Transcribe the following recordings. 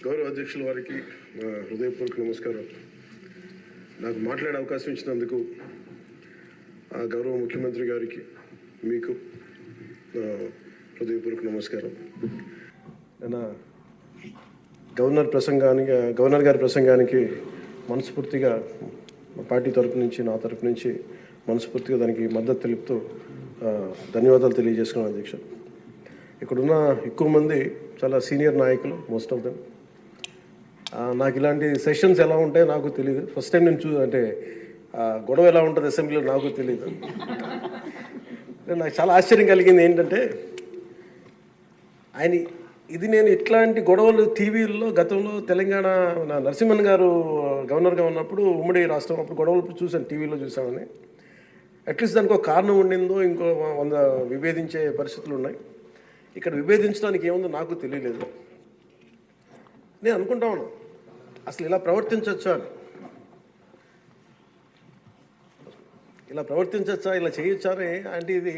గౌరవ అధ్యక్షుల వారికి హృదయపూర్వక నమస్కారం. నాకు మాట్లాడే అవకాశం ఇచ్చినందుకు గౌరవ ముఖ్యమంత్రి గారికి మీకు హృదయపూర్వక నమస్కారం. నేను గవర్నర్ గారి ప్రసంగానికి మనస్ఫూర్తిగా మా పార్టీ తరపు నుంచి, నా తరపు నుంచి మనస్ఫూర్తిగా దానికి మద్దతు తెలుపుతూ ధన్యవాదాలు తెలియజేసుకున్నాను అధ్యక్ష. ఇక్కడున్న ఎక్కువ మంది చాలా సీనియర్ నాయకులు, మోస్ట్ ఆఫ్ దెమ్. నాకు ఇలాంటి సెషన్స్ ఎలా ఉంటాయో నాకు తెలియదు. ఫస్ట్ టైం నేను అంటే గొడవ ఎలా ఉంటుంది అసెంబ్లీలో నాకు తెలియదు. నాకు చాలా ఆశ్చర్యం కలిగింది ఏంటంటే నేను ఇట్లాంటి గొడవలు టీవీల్లో గతంలో తెలంగాణ నరసింహన్ గారు గవర్నర్గా ఉన్నప్పుడు ఉమ్మడి రాష్ట్రం అప్పుడు గొడవలు చూశాను, టీవీలో చూసామని. అట్లీస్ట్ దానికి ఒక కారణం ఉండిందో ఇంకో 100 విభేదించే పరిస్థితులు ఉన్నాయి. ఇక్కడ విభేదించడానికి ఏముందో నాకు తెలియలేదు. నేను అనుకుంటా ఉన్నాను అసలు ఇలా ప్రవర్తించవచ్చా అని, ఇలా చేయొచ్చా అని. అంటే ఇది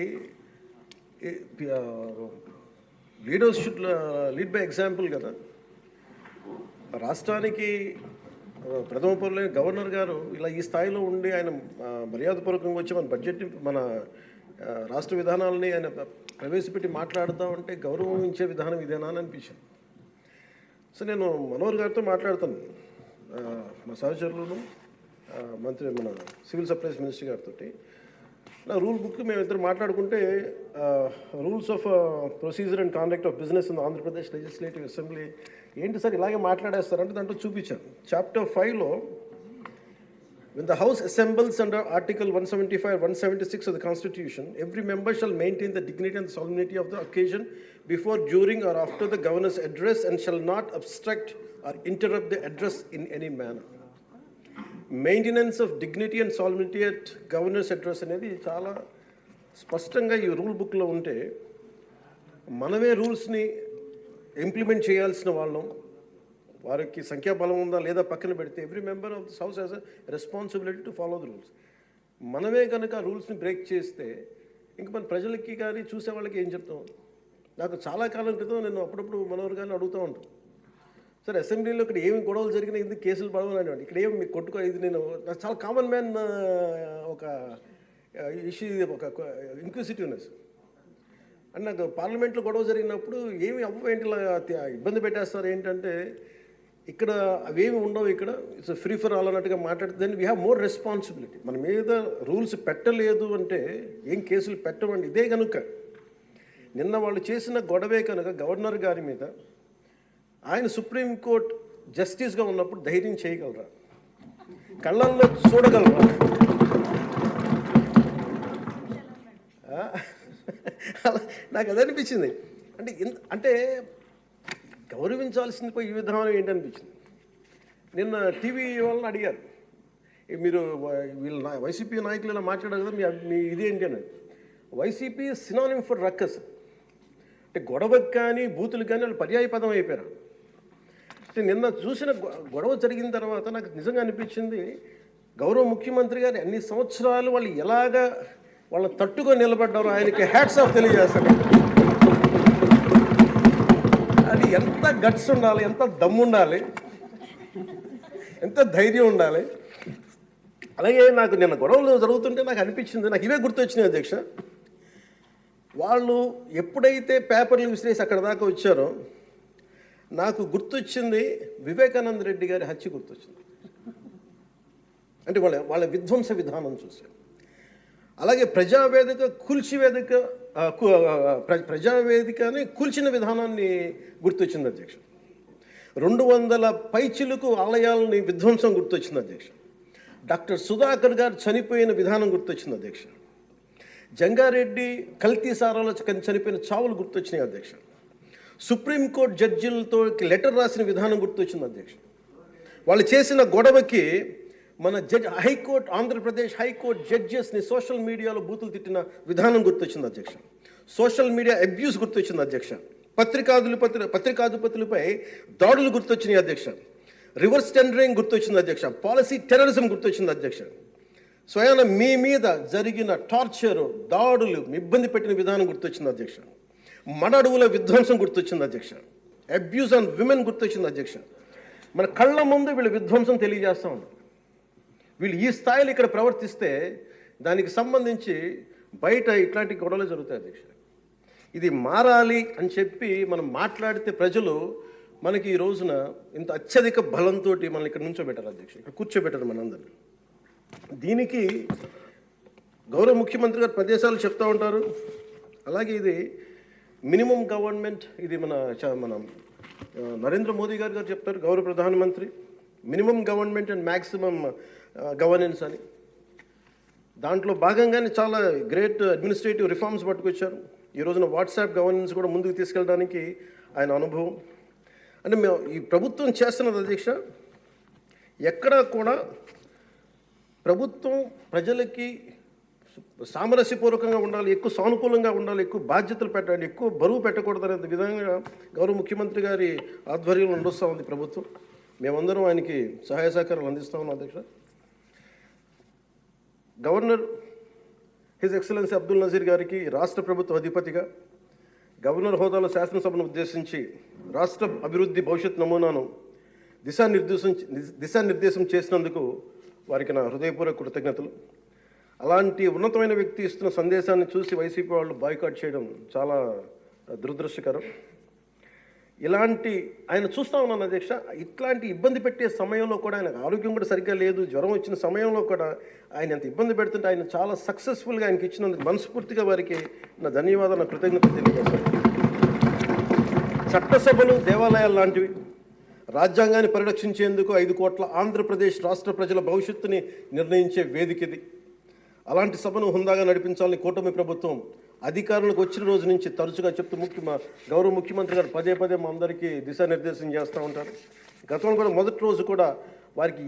leaders should lead by example కదా. రాష్ట్రానికి ప్రథమ పౌరులైన గవర్నర్ గారు ఇలా ఈ స్థాయిలో ఉండి ఆయన మర్యాదపూర్వకంగా వచ్చి మన బడ్జెట్, మన రాష్ట్ర విధానాలని ఆయన ప్రవేశపెట్టి మాట్లాడుతూ ఉంటే గౌరవించే విధానం ఇదేనా అని అనిపించింది. సో నేను మనోహర్ గారితో మాట్లాడుతాను, మా సహచరులను, మన సివిల్ సప్లైస్ మినిస్టర్ గారితో. నా రూల్ బుక్ మేమిద్దరు మాట్లాడుకుంటే rules of procedure and conduct of business in Andhra Pradesh legislative assembly ఏంటి సార్ ఇలాగే మాట్లాడేస్తారంటే దాంట్లో చూపించాను. Chapter 5లో when the House assembles under Article 175, 176 of the Constitution, every member shall maintain the dignity and solemnity of the occasion before, during, or after the governor's address, and shall not obstruct or interrupt the address in any manner. Maintenance of dignity and solemnity at governor's address అనేది చాలా స్పష్టంగా ఈ rule బుక్లో ఉంటే మనమే రూల్స్ని implement చేయాల్సిన వాళ్ళం. వారికి సంఖ్యాబలం ఉందా లేదా పక్కన పెడితే every member of this house has a responsibility to follow the rules. మనమే కనుక ఆ రూల్స్ని బ్రేక్ చేస్తే ఇంక మన ప్రజలకి కానీ చూసే వాళ్ళకి ఏం చెప్తాం. నాకు చాలా కాలం క్రితం నేను అప్పుడప్పుడు మనోహర్ గారిని అడుగుతూ ఉంటాను, సార్ అసెంబ్లీలో ఇక్కడ ఏమి గొడవలు జరిగినా ఎందుకు కేసులు పడవని, ఇక్కడ ఏమి మీకు కొట్టుకో, ఇది నేను నాకు చాలా కామన్ మ్యాన్ ఒక ఇష్యూ, ఒక ఇన్క్విజిటివ్నెస్. అండ్ నాకు పార్లమెంట్లో గొడవ జరిగినప్పుడు ఏమి అవ్వేంటి ఇబ్బంది పెట్టేస్తారు ఏంటంటే ఇక్కడ అవేమి ఉండవు, ఇక్కడ ఇట్స్ ఫ్రీ ఫర్ ఆల్ అన్నట్టుగా మాట్లాడితే then we have more responsibility. మన మీద రూల్స్ పెట్టలేదు అంటే ఏం కేసులు పెట్టమండి. ఇదే కనుక నిన్న వాళ్ళు చేసిన గొడవే కనుక గవర్నర్ గారి మీద ఆయన సుప్రీంకోర్టు జస్టిస్గా ఉన్నప్పుడు ధైర్యం చేయగలరా, కళ్ళల్లో చూడగలరా? నాకు అది అనిపించింది. అంటే గౌరవించాల్సింది పోయి ఈ విధానం ఏంటనిపించింది. నిన్న టీవీ వాళ్ళని అడిగారు, మీరు వీళ్ళు వైసీపీ నాయకులు ఇలా మాట్లాడారు కదా, మీ ఇదేంటి అని. YCP synonym for ruckus. అంటే గొడవకు కానీ బూతులు కానీ వాళ్ళు పర్యాయ పదం అయిపోయారు. అంటే నిన్న చూసిన గొడవ జరిగిన తర్వాత నాకు నిజంగా అనిపించింది, గౌరవ ముఖ్యమంత్రి గారు అన్ని సంవత్సరాలు వాళ్ళు ఎలాగా వాళ్ళని తట్టుకొని నిలబడ్డారు, ఆయనకి హ్యాట్స్ ఆఫ్ తెలియజేస్తారు. అది ఎంత గట్స్ ఉండాలి, ఎంత దమ్ము ఉండాలి, ఎంత ధైర్యం ఉండాలి. అలాగే నాకు నిన్న గొడవలు జరుగుతుంటే నాకు అనిపించింది, నాకు ఇవే గుర్తొచ్చినాయి అధ్యక్ష. వాళ్ళు ఎప్పుడైతే పేపర్లు విసిరేసి అక్కడ దాకా వచ్చారో నాకు గుర్తొచ్చింది వివేకానంద రెడ్డి గారి హత్య గుర్తొచ్చింది. అంటే వాళ్ళ విధ్వంస విధానం చూశారు. అలాగే ప్రజావేదికని కూల్చిన విధానాన్ని గుర్తొచ్చింది అధ్యక్ష. 200 పైచిలుకు ఆలయాలని విధ్వంసం గుర్తొచ్చింది అధ్యక్ష. డాక్టర్ సుధాకర్ గారు చనిపోయిన విధానం గుర్తొచ్చింది అధ్యక్ష. జంగారెడ్డి కల్తీ సారాలో చనిపోయిన చావులు గుర్తొచ్చినాయి అధ్యక్ష. సుప్రీంకోర్టు జడ్జిలతో లెటర్ రాసిన విధానం గుర్తొచ్చింది అధ్యక్ష. వాళ్ళు చేసిన గొడవకి మన హైకోర్టు, ఆంధ్రప్రదేశ్ హైకోర్టు జడ్జెస్ని సోషల్ మీడియాలో బూతులు తిట్టిన విధానం గుర్తొచ్చింది అధ్యక్ష. సోషల్ మీడియా అబ్యూస్ గుర్తొచ్చింది అధ్యక్ష. పత్రికాధిపతులపై దాడులు గుర్తొచ్చినాయి అధ్యక్ష. రివర్స్ టెండరింగ్ గుర్తొచ్చింది అధ్యక్ష. పాలసీ టెర్రరిజం గుర్తొచ్చింది అధ్యక్ష. స్వయాన మీ మీద జరిగిన టార్చరు, దాడులు, ఇబ్బంది పెట్టిన విధానం గుర్తొచ్చింది అధ్యక్ష. మడ అడవుల విధ్వంసం గుర్తొచ్చింది అధ్యక్ష. అబ్యూస్ ఆన్ విమెన్ గుర్తొచ్చింది అధ్యక్ష. మన కళ్ళ ముందు వీళ్ళు విధ్వంసం తెలియజేస్తూ ఉన్నారు. వీళ్ళు ఈ స్థాయిలో ఇక్కడ ప్రవర్తిస్తే దానికి సంబంధించి బయట ఇట్లాంటి గొడవలు జరుగుతాయి అధ్యక్ష. ఇది మారాలి అని చెప్పి మనం మాట్లాడితే ప్రజలు మనకి ఈ రోజున ఇంత అత్యధిక బలంతో మనల్ని ఇక్కడ నుంచోబెట్టారు అధ్యక్ష, ఇక్కడ కూర్చోబెట్టారు మనందరినీ. దీనికి గౌరవ ముఖ్యమంత్రి గారు ప్రదేశాలు చెప్తూ ఉంటారు. అలాగే ఇది మినిమం గవర్నమెంట్, ఇది మన నరేంద్ర మోదీ గారు చెప్తారు, గౌరవ ప్రధానమంత్రి, minimum government and maximum governance అని. దాంట్లో భాగంగానే చాలా గ్రేట్ అడ్మినిస్ట్రేటివ్ రిఫార్మ్స్ పట్టుకొచ్చారు. ఈ రోజున వాట్సాప్ గవర్నెన్స్ కూడా ముందుకు తీసుకెళ్ళడానికి ఆయన అనుభవం. అంటే మేము ఈ ప్రభుత్వం చేస్తున్నది అధ్యక్ష, ఎక్కడా కూడా ప్రభుత్వం ప్రజలకి సామరస్యపూర్వకంగా ఉండాలి, ఎక్కువ సానుకూలంగా ఉండాలి, ఎక్కువ బాధ్యతలు పెట్టాలి, ఎక్కువ బరువు పెట్టకూడదు అనే విధంగా గౌరవ ముఖ్యమంత్రి గారి ఆధ్వర్యంలో నడుస్తూ ఉంది ప్రభుత్వం. మేమందరం ఆయనకి సహాయ సహకారాలు అందిస్తూ ఉన్నాం అధ్యక్ష. Governor his excellency Abdul Nazeer గారికి రాష్ట్ర ప్రభుత్వ అధిపతిగా గవర్నర్ హోదాలో శాసనసభను ఉద్దేశించి రాష్ట్ర అభివృద్ధి భవిష్యత్ నమూనాను దిశానిర్దేశం చేసినందుకు వారికి నా హృదయపూర్వక కృతజ్ఞతలు. అలాంటి ఉన్నతమైన వ్యక్తి ఇస్తున్న సందేశాన్ని చూసి వైసీపీ వాళ్ళు బాయ్కాట్ చేయడం చాలా దురదృష్టకరం. ఇలాంటి ఆయన చూస్తూ ఉన్నాను అధ్యక్ష, ఇట్లాంటి ఇబ్బంది పెట్టే సమయంలో కూడా ఆయనకు ఆరోగ్యం కూడా సరిగ్గా లేదు, జ్వరం వచ్చిన సమయంలో కూడా ఆయన ఎంత ఇబ్బంది పెడుతుంటే ఆయన చాలా సక్సెస్ఫుల్గా ఆయనకి ఇచ్చినందుకు మనస్ఫూర్తిగా వారికి నా ధన్యవాదాలు, నా కృతజ్ఞతలు తెలియజేస్తాను. చట్టసభలు దేవాలయాలు లాంటివి రాజ్యాంగాన్ని పరిరక్షించేందుకు 5 కోట్ల ఆంధ్రప్రదేశ్ రాష్ట్ర ప్రజల భవిష్యత్తుని నిర్ణయించే వేదిక ఇది. అలాంటి సభను హుందాగా నడిపించాలని కూటమి ప్రభుత్వం అధికారులకు వచ్చిన రోజు నుంచి తరచుగా చెప్తూ గౌరవ ముఖ్యమంత్రి గారు పదే పదే మా అందరికీ దిశానిర్దేశం చేస్తూ ఉంటారు. గతంలో కూడా మొదటి రోజు కూడా వారికి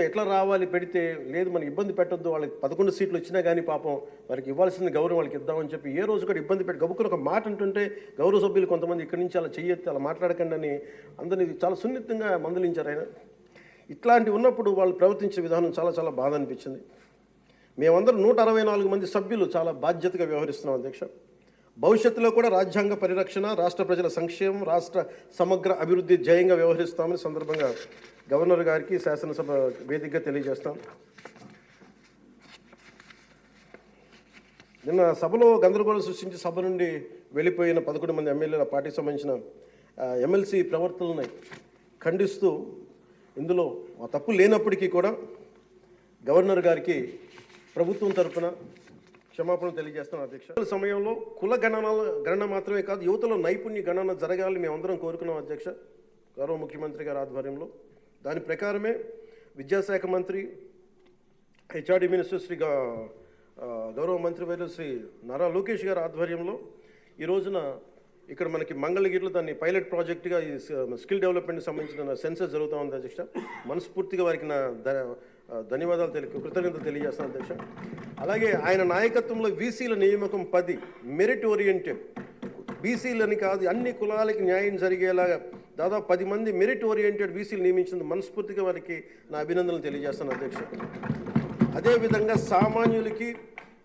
ఎట్లా రావాలి పెడితే లేదు మనకి ఇబ్బంది పెట్టొద్దు, వాళ్ళకి 11 సీట్లు వచ్చినా కానీ పాపం వారికి ఇవ్వాల్సిన గౌరవం వాళ్ళకి ఇద్దామని చెప్పి ఏ రోజు కూడా ఇబ్బంది పెట్టి గబుక్కుని ఒక మాట అంటుంటే గౌరవ సభ్యులు కొంతమంది ఇక్కడి నుంచి అలా చెయ్యొద్దు, అలా మాట్లాడకండి అని అందరినీ చాలా సున్నితంగా మందలించారు ఆయన. ఇట్లాంటి ఉన్నప్పుడు వాళ్ళు ప్రవర్తించే విధానం చాలా చాలా బాధ అనిపించింది. మేమందరం 164 మంది సభ్యులు చాలా బాధ్యతగా వ్యవహరిస్తున్నాం అధ్యక్ష. భవిష్యత్తులో కూడా రాజ్యాంగ పరిరక్షణ, రాష్ట్ర ప్రజల సంక్షేమం, రాష్ట్ర సమగ్ర అభివృద్ధి ధ్యేయంగా వ్యవహరిస్తామని సందర్భంగా గవర్నర్ గారికి శాసనసభ వేదికగా తెలియజేస్తాం. నిన్న సభలో గందరగోళం సృష్టించి సభ నుండి వెళ్ళిపోయిన 11 మంది ఎమ్మెల్యేల పార్టీకి సంబంధించిన ఎమ్మెల్సీ ప్రవర్తనని ఖండిస్తూ ఇందులో ఆ తప్పు లేనప్పటికీ కూడా గవర్నర్ గారికి ప్రభుత్వం తరఫున క్షమాపణ తెలియజేస్తాను అధ్యక్ష. సమయంలో కుల గణన మాత్రమే కాదు, యువతలో నైపుణ్య గణన జరగాలని మేమందరం కోరుకున్నాం అధ్యక్ష, గౌరవ ముఖ్యమంత్రి గారి ఆధ్వర్యంలో. దాని ప్రకారమే విద్యాశాఖ మంత్రి, హెచ్ఆర్డి మినిస్టర్ శ్రీ గౌరవ మంత్రివర్యులు శ్రీ నారా లోకేష్ గారి ఆధ్వర్యంలో ఈ రోజున ఇక్కడ మనకి మంగళగిరిలో దాన్ని పైలట్ ప్రాజెక్టుగా ఈ స్కిల్ డెవలప్మెంట్కి సంబంధించిన సెన్సస్ జరుగుతూ ఉంది అధ్యక్ష. మనస్ఫూర్తిగా వారికి నా ధన్యవాదాలు కృతజ్ఞతలు తెలియజేస్తాను అధ్యక్ష. అలాగే ఆయన నాయకత్వంలో వీసీల నియామకం 10 మెరిట్ ఓరియంటెడ్, బీసీలని కాదు అన్ని కులాలకి న్యాయం జరిగేలాగా దాదాపు 10 మంది మెరిట్ ఓరియంటెడ్ వీసీలు నియమించినందుకు మనస్ఫూర్తిగా వారికి నా అభినందనలు తెలియజేస్తాను అధ్యక్ష. అదేవిధంగా సామాన్యులకి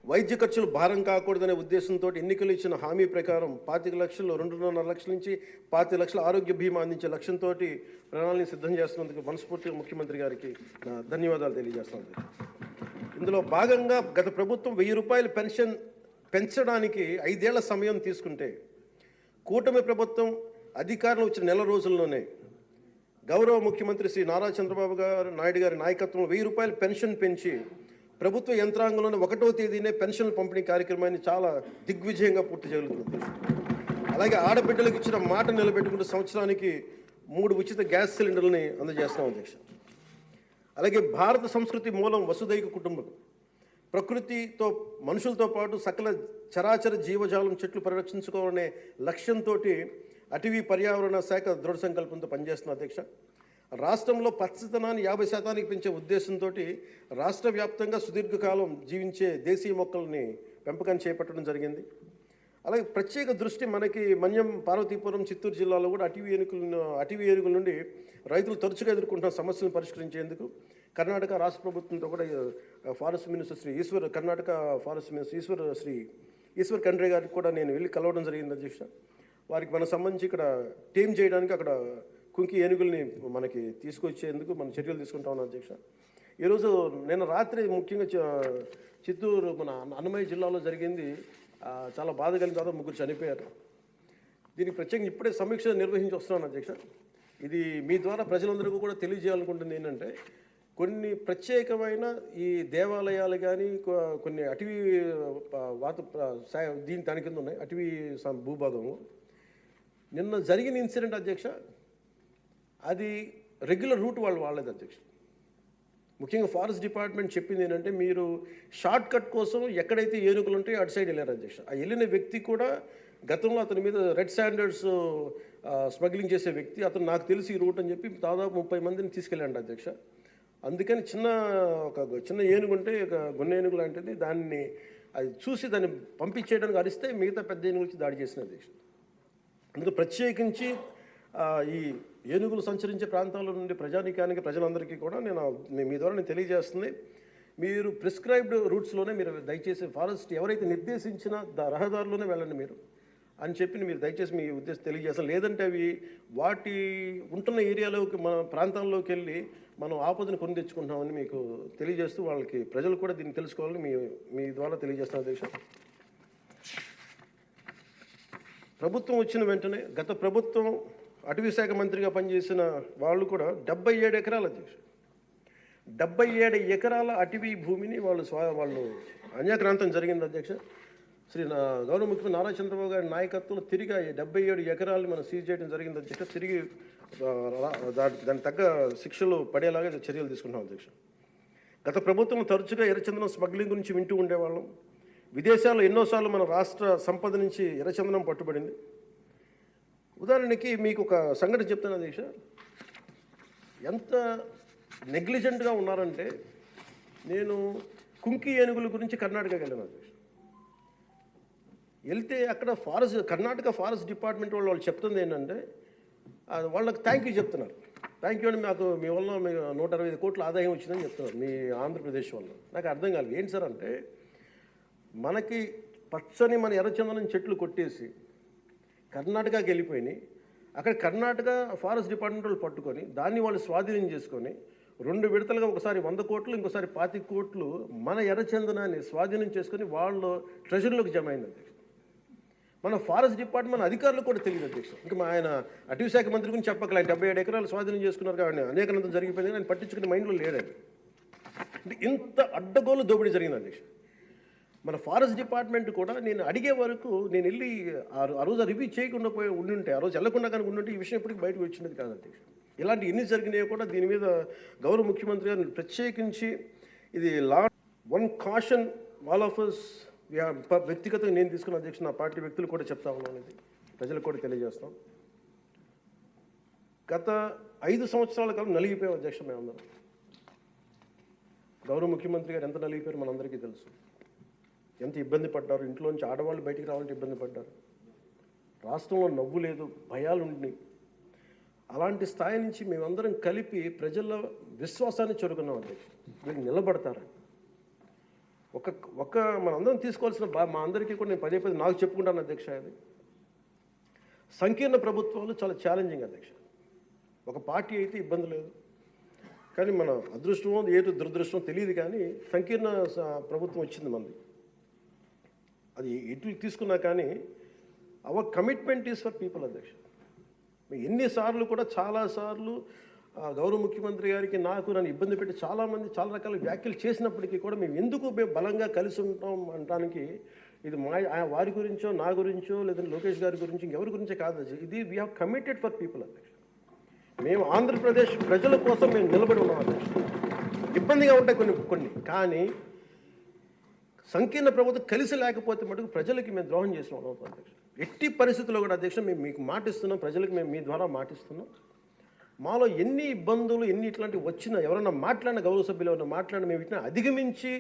వైద్య ఖర్చులు భారం కాకూడదనే ఉద్దేశంతో ఎన్నికలు ఇచ్చిన హామీ ప్రకారం 25 లక్షలు 2.5 లక్షల నుంచి 25 లక్షల ఆరోగ్య బీమా అందించే లక్ష్యంతో ప్రణాళిక సిద్ధం చేస్తున్నందుకు మనస్ఫూర్తిగా ముఖ్యమంత్రి గారికి నా ధన్యవాదాలు తెలియజేస్తున్నాను. ఇందులో భాగంగా గత ప్రభుత్వం 1000 రూపాయల పెన్షన్ పెంచడానికి 5 ఏళ్ల సమయం తీసుకుంటే కూటమి ప్రభుత్వం అధికారంలో వచ్చిన నెల రోజుల్లోనే గౌరవ ముఖ్యమంత్రి శ్రీ నారా చంద్రబాబు నాయుడు గారి నాయకత్వంలో 1000 రూపాయల పెన్షన్ పెంచి ప్రభుత్వ యంత్రాంగంలోనే 1వ తేదీనే పెన్షన్ల పంపిణీ కార్యక్రమాన్ని చాలా దిగ్విజయంగా పూర్తి చేయగలుగుతుంది. అలాగే ఆడబిడ్డలకు ఇచ్చిన మాట నిలబెట్టుకుంటూ సంవత్సరానికి 3 ఉచిత గ్యాస్ సిలిండర్లని అందజేస్తాం అధ్యక్ష. అలాగే భారత సంస్కృతి మూలం వసుదైక కుటుంబం, ప్రకృతితో మనుషులతో పాటు సకల చరాచర జీవజాలం చెట్లు పరిరక్షించుకోవాలనే లక్ష్యంతో అటవీ పర్యావరణ శాఖ దృఢ సంకల్పంతో పనిచేస్తున్న అధ్యక్ష. రాష్ట్రంలో పచ్చదనాన్ని 50% పెంచే ఉద్దేశంతో రాష్ట్ర వ్యాప్తంగా సుదీర్ఘకాలం జీవించే దేశీయ మొక్కల్ని పెంపకాన్ని చేపట్టడం జరిగింది. అలాగే ప్రత్యేక దృష్టి మనకి మన్యం, పార్వతీపురం, చిత్తూరు జిల్లాలో కూడా అటవీ ఏనుగుల నుండి రైతులు తరచుగా ఎదుర్కొంటున్న సమస్యలను పరిష్కరించేందుకు కర్ణాటక రాష్ట్ర ప్రభుత్వంతో కూడా forest minister Shri Karnataka forest minister Eshwar Khandre గారికి కూడా నేను వెళ్ళి కలవడం జరిగింది అధ్యక్ష. వారికి మనకు సంబంధించి ఇక్కడ టేమ్ చేయడానికి అక్కడ కుంకి ఏనుగుల్ని మనకి తీసుకొచ్చేందుకు మనం చర్యలు తీసుకుంటా ఉన్నాం అధ్యక్ష. ఈరోజు నిన్న రాత్రి ముఖ్యంగా చిత్తూరు మన అన్నమయ్య జిల్లాలో జరిగింది. చాలా బాధ కలిగిన తర్వాత 3 చనిపోయారు. దీనికి ప్రత్యేకంగా ఇప్పుడే సమీక్ష నిర్వహించి వస్తున్నాను అధ్యక్ష. ఇది మీ ద్వారా ప్రజలందరికీ కూడా తెలియజేయాలనుకుంటుంది ఏంటంటే, కొన్ని ప్రత్యేకమైన ఈ దేవాలయాలు కానీ కొన్ని అటవీ దాని కింద ఉన్నాయి అటవీ భూభాగము. నిన్న జరిగిన ఇన్సిడెంట్ అధ్యక్ష, అది రెగ్యులర్ రూట్ వాళ్ళు వాళ్ళేది అధ్యక్ష. ముఖ్యంగా ఫారెస్ట్ డిపార్ట్మెంట్ చెప్పింది ఏంటంటే, మీరు షార్ట్ కట్ కోసం ఎక్కడైతే ఏనుగులు ఉంటాయో అటు సైడ్ వెళ్ళారు అధ్యక్ష. ఆ వెళ్ళిన వ్యక్తి కూడా గతంలో అతని మీద రెడ్ శాండర్స్ స్మగ్లింగ్ చేసే వ్యక్తి, అతను నాకు తెలిసి ఈ రూట్ అని చెప్పి దాదాపు 30 మందిని తీసుకెళ్ళండి అధ్యక్ష. అందుకని ఒక చిన్న ఏనుగు ఉంటే ఒక గొన్న ఏనుగు లాంటిది, దాన్ని అది చూసి దాన్ని పంపించేయడానికి అరిస్తే మిగతా పెద్ద ఏనుగులకి దాడి చేసిన అధ్యక్ష. అందుకే ప్రత్యేకించి ఈ ఏనుగులు సంచరించే ప్రాంతాల నుండి ప్రజానీకానికి ప్రజలందరికీ కూడా మీ ద్వారా నేను తెలియజేస్తుంది, మీరు ప్రిస్క్రైబ్డ్ రూట్స్లోనే మీరు దయచేసి ఫారెస్ట్ ఎవరైతే నిర్దేశించిన రహదారులోనే వెళ్ళండి మీరు అని చెప్పి మీరు దయచేసి మీ ఉద్దేశం తెలియజేస్తాం. లేదంటే అవి వాటి ఉంటున్న ఏరియాలోకి మన ప్రాంతాల్లోకి వెళ్ళి మనం ఆపదను కొని తెచ్చుకుంటామని మీకు తెలియజేస్తూ వాళ్ళకి ప్రజలు కూడా దీన్ని తెలుసుకోవాలని మీ ద్వారా తెలియజేస్తాను అధ్యక్ష. ప్రభుత్వం వచ్చిన వెంటనే గత ప్రభుత్వం అటవీ శాఖ మంత్రిగా పనిచేసిన వాళ్ళు కూడా 77 ఎకరాలు అధ్యక్ష, 77 ఎకరాల అటవీ భూమిని వాళ్ళు అన్యాక్రాంతం జరిగింది అధ్యక్ష. గౌరవ ముఖ్యమంత్రి నారా చంద్రబాబు గారి నాయకత్వంలో తిరిగి 77 ఎకరాలు మనం సీజ్ చేయడం జరిగింది అధ్యక్ష. తిరిగి దానికి తగ్గ శిక్షలు పడేలాగా చర్యలు తీసుకుంటాం అధ్యక్ష. గత ప్రభుత్వం తరచుగా ఎర్రచందనం స్మగ్లింగ్ గురించి వింటూ ఉండేవాళ్ళం. విదేశాల్లో ఎన్నోసార్లు మన రాష్ట్ర సంపద నుంచి ఎర్రచందనం పట్టుబడింది. ఉదాహరణకి మీకు ఒక సంఘటన చెప్తాను అధ్యక్ష, ఎంత నెగ్లిజెంట్గా ఉన్నారంటే, నేను కుంకి ఏనుగుల గురించి కర్ణాటకకి వెళ్ళాను అధ్యక్ష. వెళ్తే అక్కడ కర్ణాటక ఫారెస్ట్ డిపార్ట్మెంట్ వాళ్ళు చెప్తుంది ఏంటంటే, వాళ్ళకి థ్యాంక్ యూ చెప్తున్నారు. థ్యాంక్ యూ అని మాకు మీ వల్ల 165 కోట్ల ఆదాయం వచ్చిందని చెప్తున్నారు మీ ఆంధ్రప్రదేశ్ వల్ల. నాకు అర్థం కాలేదు ఏంటి సార్ అంటే, మనకి పచ్చని మన ఎర్రచందనం చెట్లు కొట్టేసి కర్ణాటకకి వెళ్ళిపోయినాయి. అక్కడ కర్ణాటక ఫారెస్ట్ డిపార్ట్మెంట్ వాళ్ళు పట్టుకొని దాన్ని వాళ్ళు స్వాధీనం చేసుకొని 2 విడతలుగా ఒకసారి 100 కోట్లు ఇంకోసారి 25 కోట్లు మన ఎర్రచందనాన్ని స్వాధీనం చేసుకొని వాళ్ళు ట్రెజరీలోకి జమ అయింది అధ్యక్ష. మన ఫారెస్ట్ డిపార్ట్మెంట్ అధికారులు కూడా తెలియదు అధ్యక్ష. ఇంకా ఆయన అటవీ శాఖ మంత్రి గురించి చెప్పకలే, 77 ఎకరాలు స్వాధీనం చేసుకున్నారు కాబట్టి అనేకనంతం జరిగిపోయింది, ఆయన పట్టించుకునే మైండ్లో లేడండి. అంటే ఇంత అడ్డగోలు దోపిడీ జరిగింది అధ్యక్ష. మన ఫారెస్ట్ డిపార్ట్మెంట్ కూడా నేను అడిగే వరకు నేను వెళ్ళి ఆ రోజు రివ్యూ చేయకుండా ఉండుంటే, ఆ రోజు వెళ్లకుండా కానీ ఉండుంటే ఈ విషయం ఎప్పటికీ బయటకు వచ్చినది కాదు అధ్యక్ష. ఇలాంటి ఎన్ని జరిగినాయో కూడా దీని మీద గౌరవ ముఖ్యమంత్రి గారు ప్రత్యేకించి ఇది one caution all of us, వ్యక్తిగతంగా నేను తీసుకున్న అధ్యక్ష, నా పార్టీ వ్యక్తులు కూడా చెప్తా ఉన్నాను, ఇది ప్రజలకు కూడా తెలియజేస్తాం. గత 5 సంవత్సరాల కాలం నలిగిపోయాం అధ్యక్ష. మేమందరం గౌరవ ముఖ్యమంత్రి గారు ఎంత నలిగిపోయారు మనందరికీ తెలుసు. ఎంత ఇబ్బంది పడ్డారు, ఇంట్లోంచి ఆడవాళ్ళు బయటికి రావాలంటే ఇబ్బంది పడ్డారు, రాష్ట్రంలో నవ్వు లేదు, భయాలు ఉండినాయి. అలాంటి స్థాయి నుంచి మేమందరం కలిపి ప్రజల విశ్వాసాన్ని చెరుకున్నాం అధ్యక్ష. వీళ్ళు నిలబడతారు ఒక మనందరం తీసుకోవాల్సిన మా అందరికీ కూడా నేను పదే నాకు చెప్పుకుంటాను అధ్యక్ష. అది సంకీర్ణ ప్రభుత్వాలు చాలా ఛాలెంజింగ్ అధ్యక్ష. ఒక పార్టీ అయితే ఇబ్బంది లేదు, కానీ మన అదృష్టమో ఏదో దురదృష్టమో తెలియదు, కానీ సంకీర్ణ ప్రభుత్వం వచ్చింది మనది. అది ఎటు తీసుకున్నా కానీ our commitment is for people అధ్యక్ష. ఎన్నిసార్లు కూడా చాలాసార్లు గౌరవ ముఖ్యమంత్రి గారికి నన్ను ఇబ్బంది పెట్టి చాలామంది చాలా రకాల వ్యాఖ్యలు చేసినప్పటికీ కూడా మేము ఎందుకు బలంగా కలిసి ఉంటాం అనడానికి ఇది వారి గురించో నా గురించో లేదంటే లోకేష్ గారి గురించి ఇంకెవరి గురించో కాదు, ఇది we have committed for people అధ్యక్ష. మేము ఆంధ్రప్రదేశ్ ప్రజల కోసం మేము నిలబడి ఉన్నాం అధ్యక్ష. ఇబ్బందిగా ఉంటాయి కొన్ని కానీ సంకీర్ణ ప్రభుత్వం కలిసి లేకపోతే మటుకు ప్రజలకి మేము ద్రోహం చేసిన వాళ్ళం అధ్యక్ష. ఎట్టి పరిస్థితుల్లో కూడా అధ్యక్ష మేము మీకు మాటిస్తున్నాం, ప్రజలకు మేము మీ ద్వారా మాటిస్తున్నాం. మాలో ఎన్ని ఇబ్బందులు ఎన్ని ఇట్లాంటివి వచ్చినా ఎవరైనా మాట్లాడిన గౌరవ సభ్యులు ఎవరైనా మాట్లాడిన మేము వీటిని అధిగమించి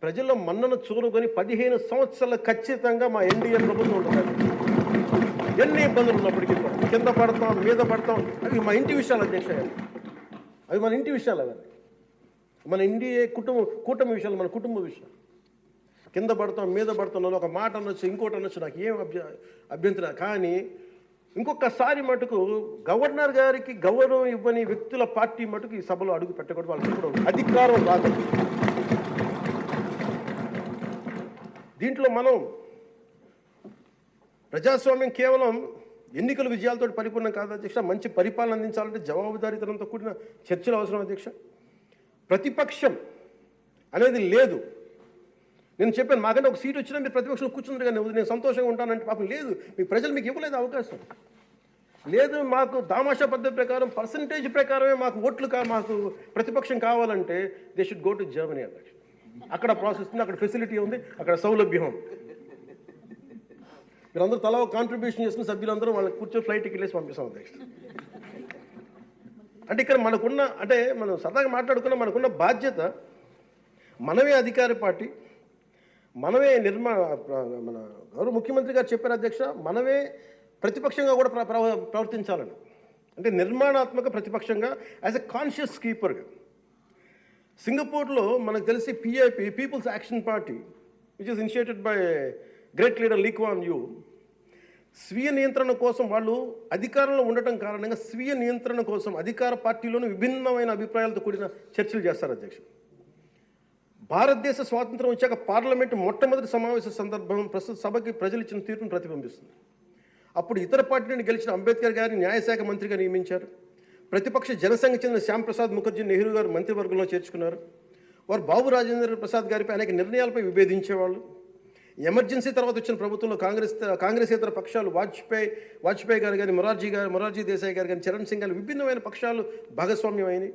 ప్రజల్లో మన్నను చూరుకొని 15 సంవత్సరాలు ఖచ్చితంగా మా ఎన్డీఏ ప్రభుత్వం ఉంటుంది. ఎన్ని ఇబ్బందులు ఉన్నప్పటికీ కింద పడతాం మీద పడతాం, అవి మా ఇంటి విషయాలు అధ్యక్ష. అవి మన ఇంటి విషయాలు, అవన్నీ మన ఎన్డీఏ కూటమి విషయాలు, మన కుటుంబ విషయాలు. కింద పడతాం మీద పడతాం, ఒక మాట అనొచ్చు ఇంకోటి అనొచ్చు, నాకు ఏం అభ్యంతరం. కానీ ఇంకొకసారి మటుకు గవర్నర్ గారికి గౌరవం ఇవ్వని వ్యక్తుల పార్టీ మటుకు ఈ సభలో అడుగు పెట్టకూడదు, వాళ్ళకి కూడా అధికారం రాదు. దీంట్లో మనం ప్రజాస్వామ్యం కేవలం ఎన్నికల విజయాలతో పరిపూర్ణం కాదు అధ్యక్ష. మంచి పరిపాలన అందించాలంటే జవాబుదారీతనంతో కూడిన చర్చలు అవసరం అధ్యక్ష. ప్రతిపక్షం అనేది లేదు. నేను చెప్పాను, మాకంటే ఒక సీట్ వచ్చినా మీరు ప్రతిపక్షంలో కూర్చున్నారు కానీ నేను సంతోషంగా ఉంటానంటే పాపం లేదు. మీ ప్రజలు మీకు ఇవ్వలేదు అవకాశం. లేదు, మాకు దామాషా పద్ధతి ప్రకారం పర్సంటేజ్ ప్రకారమే మాకు ఓట్లు మాకు ప్రతిపక్షం కావాలంటే they should go to Germany అధ్యక్ష. అక్కడ ప్రాసెస్ ఉంది, అక్కడ ఫెసిలిటీ ఉంది, అక్కడ సౌలభ్యం ఉంది. మీరందరూ తలా ఒక కాంట్రిబ్యూషన్ చేసుకుని సభ్యులందరూ వాళ్ళకి కూర్చొని ఫ్లైట్ టికెట్ వేసి పంపిస్తాం అధ్యక్ష. అంటే ఇక్కడ మనకున్న, అంటే మనం సరదాగా మాట్లాడుకున్న మనకున్న బాధ్యత, మనమే అధికార పార్టీ, మనమే మన గౌరవ ముఖ్యమంత్రి గారు చెప్పారు అధ్యక్ష, మనమే ప్రతిపక్షంగా కూడా ప్రవర్తించాలని. అంటే నిర్మాణాత్మక ప్రతిపక్షంగా యాజ్ ఎ కాన్షియస్ కీపర్గా. సింగపూర్లో మనకు తెలిసి PIP, people's action party, which is initiated by great leader Lee Kuan Yew, స్వీయ నియంత్రణ కోసం వాళ్ళు అధికారంలో ఉండటం కారణంగా స్వీయ నియంత్రణ కోసం అధికార పార్టీలోనూ విభిన్నమైన అభిప్రాయాలతో కూడిన చర్చలు చేస్తారు అధ్యక్ష. భారతదేశ స్వాతంత్రం వచ్చాక పార్లమెంటు మొట్టమొదటి సమావేశ సందర్భం ప్రస్తుత సభకి ప్రజలు ఇచ్చిన తీర్పును ప్రతిబింబిస్తుంది. అప్పుడు ఇతర పార్టీ నుండి గెలిచిన అంబేద్కర్ గారిని న్యాయశాఖ మంత్రిగా నియమించారు. ప్రతిపక్ష జనసంఘ చెందిన శ్యాంప్రసాద్ ముఖర్జీ నెహ్రూ గారు మంత్రివర్గంలో చేర్చుకున్నారు. వారు బాబు రాజేంద్ర ప్రసాద్ గారిపై అనేక నిర్ణయాలపై విభేదించేవాళ్ళు. ఎమర్జెన్సీ తర్వాత వచ్చిన ప్రభుత్వంలో కాంగ్రెసేతర పక్షాలు వాజ్పేయి గారు కానీ, మొరార్జీ దేశాయ్ గారు కానీ, చరణ్ సింగ్ గారు విభిన్నమైన పక్షాలు భాగస్వామ్యం అయినాయి.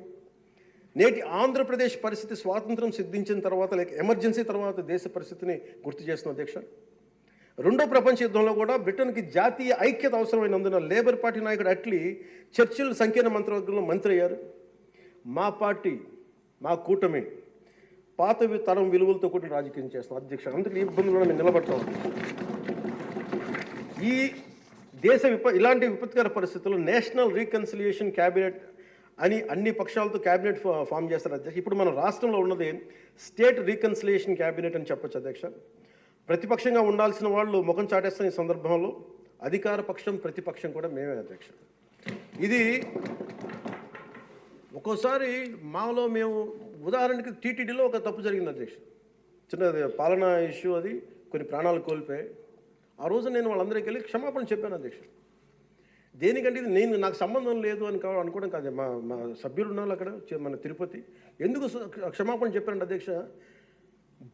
నేటి ఆంధ్రప్రదేశ్ పరిస్థితి స్వాతంత్రం సిద్ధించిన తర్వాత లేక ఎమర్జెన్సీ తర్వాత దేశ పరిస్థితిని గుర్తు చేస్తున్న అధ్యక్ష. రెండో ప్రపంచ యుద్ధంలో కూడా బ్రిటన్కి జాతీయ ఐక్యత అవసరమైనందున లేబర్ పార్టీ నాయకుడు అట్లీ చర్చిల్ సంకీర్ణ మంత్రివర్గంలో మంత్రి అయ్యారు. మా పార్టీ, మా కూటమి పాత తరం విలువలతో కూడిన రాజకీయం చేస్తాం అధ్యక్ష. అందుకే ఈ ఇబ్బందులను మేము నిలబడతాం. ఈ దేశ ఇలాంటి విపత్కర పరిస్థితుల్లో నేషనల్ రీకన్సిలియేషన్ క్యాబినెట్ అని అన్ని పక్షాలతో క్యాబినెట్ ఫామ్ చేస్తారు అధ్యక్ష. ఇప్పుడు మన రాష్ట్రంలో ఉన్నది స్టేట్ రీకన్సిలియేషన్ క్యాబినెట్ అని చెప్పొచ్చు అధ్యక్ష. ప్రతిపక్షంగా ఉండాల్సిన వాళ్ళు ముఖం చాటేస్తున్న ఈ సందర్భంలో అధికార పక్షం ప్రతిపక్షం కూడా మేమే అధ్యక్ష. ఇది ఒక్కోసారి మాలో మేము, ఉదాహరణకి టీటీడీలో ఒక తప్పు జరిగింది అధ్యక్ష, చిన్నది పాలనా ఇష్యూ, అది కొన్ని ప్రాణాలు కోల్పోయాయి. ఆ రోజు నేను వాళ్ళందరికీ వెళ్ళి క్షమాపణ చెప్పాను అధ్యక్ష. దేనికంటే ఇది నాకు సంబంధం లేదు అని అనుకోవడం కాదు. మా సభ్యులు ఉన్నారు అక్కడ, మన తిరుపతి, ఎందుకు క్షమాపణ చెప్పారంటే అధ్యక్ష,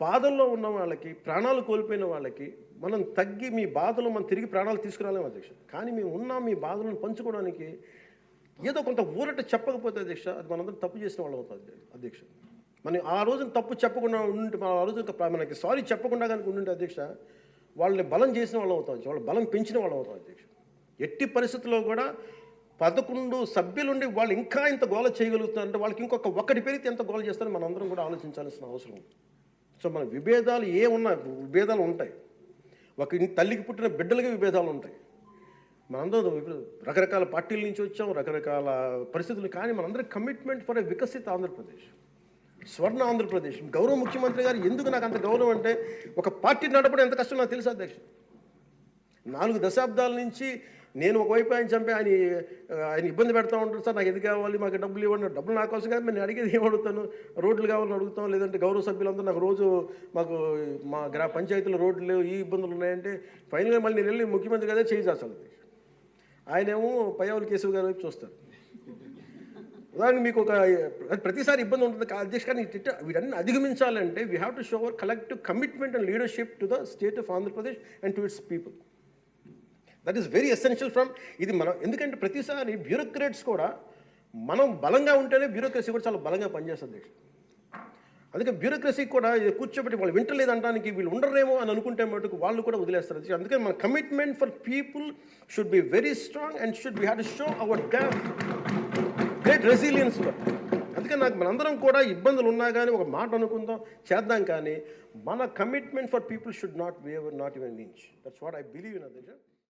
బాధల్లో ఉన్న వాళ్ళకి, ప్రాణాలు కోల్పోయిన వాళ్ళకి మనం తగ్గి మీ బాధలు మనం తిరిగి ప్రాణాలు తీసుకురాలేము అధ్యక్ష. కానీ మేము ఉన్నాం మీ బాధలను పంచుకోవడానికి. ఏదో కొంత ఊరట చెప్పకపోతే అధ్యక్ష, అది మనందరం తప్పు చేసిన వాళ్ళు అవుతుంది అధ్యక్ష. మనం ఆ రోజున తప్పు చెప్పకుండా ఉండి, ఆ రోజు మనకి సారీ చెప్పకుండా కనుక ఉండింటే అధ్యక్ష, వాళ్ళని బలం చేసిన వాళ్ళు అవుతాం, వాళ్ళు బలం పెంచిన వాళ్ళు అవుతాం అధ్యక్ష. ఎట్టి పరిస్థితుల్లో కూడా 11 సభ్యులుండి వాళ్ళు ఇంకా ఇంత గోల చేయగలుగుతారంటే వాళ్ళకి ఇంకొక ఒక్కటి పెరిగితే ఎంత గోల చేస్తారో మనందరం కూడా ఆలోచించాల్సిన అవసరం ఉంది. సో మన విభేదాలు విభేదాలు ఉంటాయి. ఒక తల్లికి పుట్టిన బిడ్డలకి విభేదాలు ఉంటాయి. మనందరం రకరకాల పార్టీల నుంచి వచ్చాం, రకరకాల పరిస్థితులు. కానీ మనందరం కమిట్మెంట్ ఫర్ ఎ వికసిత ఆంధ్రప్రదేశ్, స్వర్ణ ఆంధ్రప్రదేశ్. గౌరవ ముఖ్యమంత్రి గారు ఎందుకు నాకు అంత గౌరవం అంటే, ఒక పార్టీ నడపడం ఎంత కష్టం నాకు తెలుసు అధ్యక్ష. 4 దశాబ్దాల నుంచి నేను ఒకవైపు ఆయన చంపి ఆయన ఇబ్బంది పెడతా ఉంటారు. సార్ నాకు ఇది కావాలి, మాకు డబ్బులు ఇవ్వండి. డబ్బులు నాకు అవసరం కాదు, నేను అడిగేది ఏం అడుగుతాను, రోడ్లు కావాలని అడుగుతాం. లేదంటే గౌరవ సభ్యులందరూ నాకు రోజు మాకు మా పంచాయతీలో రోడ్లు లేవు, ఈ ఇబ్బందులు ఉన్నాయంటే ఫైనల్గా మళ్ళీ నేను వెళ్ళి ముఖ్యమంత్రి గారే చేయించాల్సింది. ఆయనేమో పయ్యావుల కేశవ్ గారి వైపు చూస్తారు. ఉదాహరణకి మీకు ప్రతిసారి ఇబ్బంది ఉంటుంది అధ్యక్ష. కానీ వీటన్ని అధిగమించాలంటే we have to show hour collective commitment and leadership to the state of Andhra Pradesh and to it's people. That is very essential from ఇది మనం. ఎందుకంటే ప్రతిసారి బ్యూరోక్రాట్స్ కూడా మనం బలంగా ఉంటేనే బ్యూరోక్రసీ కూడా చాలా బలంగా పనిచేస్తుంది అధ్యక్ష. అందుకే బ్యూరోక్రసీ కూడా కూర్చోబెట్టి వాళ్ళు వింటలేదంటానికి వీళ్ళు ఉండరేమో అని అనుకుంటే మటుకు వాళ్ళు కూడా వదిలేస్తారు అధ్యక్ష. అందుకని మన commitment for people should be very strong and we have to show hour great resilience. అందుకని నాకు మనందరం కూడా ఇబ్బందులు ఉన్నా కానీ ఒక మాట అనుకుందాం, చేద్దాం. కానీ మన commitment for people should not waiver, not even inch. That's what I believe in అధ్యక్ష.